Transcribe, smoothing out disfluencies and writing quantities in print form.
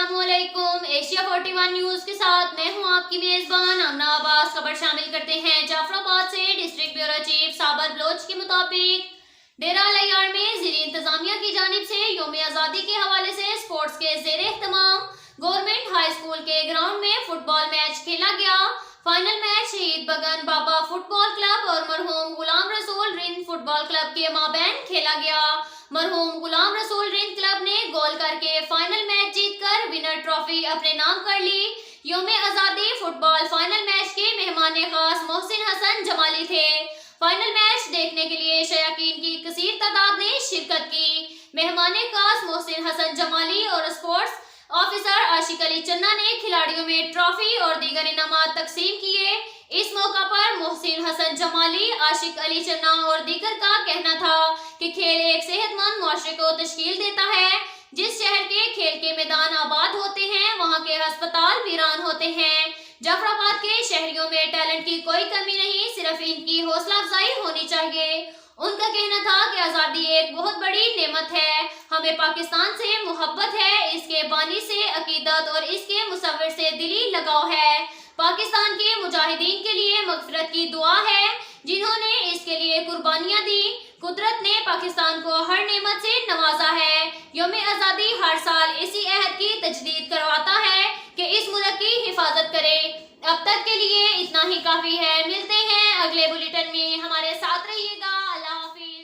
अस्सलामुअलैकुम। Asia 41 news के साथ मैं हूं आपकी मेजबान आमना अब्बास। खबर शामिल करते हैं जाफराबाद से। डिस्ट्रिक्ट ब्यूरो चीफ साबर बलोच के मुताबिक डेरा लयार में ज़िली इंतजामिया की जानिब से यौम आज़ादी के हवाले से स्पोर्ट्स के ज़ेर एहतमाम गवर्नमेंट हाई स्कूल के ग्राउंड में फुटबॉल मैच खेला गया। फाइनल मैच शहीद बगन बाबा फुटबॉल क्लब और मरहूम गुलाम रसूल रिंद फुटबॉल क्लब के माबैन खेला गया। मरहूम गुलाम रसूल रिंद क्लब ने गोल करके फाइनल मैच जीतकर विनर ट्रॉफी अपने नाम कर ली। यौम आज़ादी फुटबॉल फाइनल मैच के मेहमान खास मोहसिन हसन जमाली थे। फाइनल मैच देखने के लिए शयाकीन की कसीर तादाद ने शिरकत की। मेहमान खास मोहसिन हसन जमाली और स्पोर्ट्स ऑफिसर आशिक अली चन्ना ने खिलाड़ियों में ट्रॉफी और दीगर इनामात तकसीम किए। इस मौका पर मोहसिन हसन जमाली, आशिक अली चन्ना और दीगर का कहना था कि खेल एक सेहतमंद मुआशरे को तश्कील देता है। जिस शहर के खेल के मैदान आबाद होते हैं वहाँ के अस्पताल वीरान होते हैं। जाफराबाद के शहरियों में टैलेंट की कोई कमी नहीं, सिर्फ इनकी हौसला अफजाई होनी चाहिए। उनका कहना था कि आज़ादी एक बहुत बड़ी नेमत है, हमें पाकिस्तान से मोहब्बत है, इसके बानी से अकीदत और इसके मुसव्विर से दिली लगाव है। पाकिस्तान के मुजाहिदीन के लिए मगफिरत की दुआ है जिन्होंने इसके लिए कुर्बानियां दी। कुदरत ने पाकिस्तान को हर नेमत से नवाजा है। यौम आज़ादी हर साल इसी अहद की तजदीद करवाता है कि इस मुल्क की हिफाजत करे। अब तक के लिए इतना ही काफी है। मिलते हैं अगले बुलेटिन में, हमारे साथ रहिएगा। अल्लाह हाफिज।